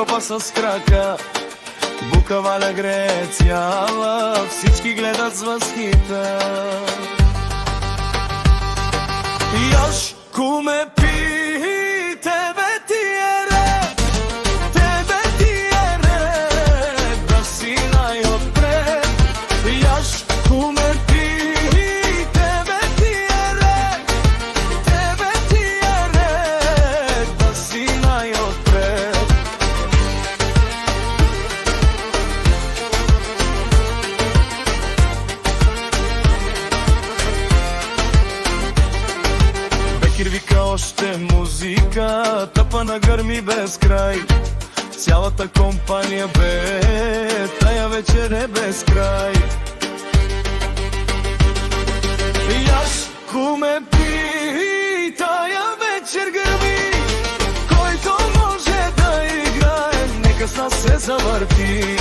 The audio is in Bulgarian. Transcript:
тропа с крака, Бука, Валя, Греция, всички гледат с възхита. Яшко ме пи, тебе ти е ред, тебе ти е ред, да си най-отпред. Яшко ме пи, тебе ти е ред, тебе ти е ред, да си най-отпред. Бекир вика още музика, тъпа на гърми без край. Цялата компания бе, тая вечер е без край. Яшко ме пи, тая вечер гърми, който може да играе, нека с нас се завърти.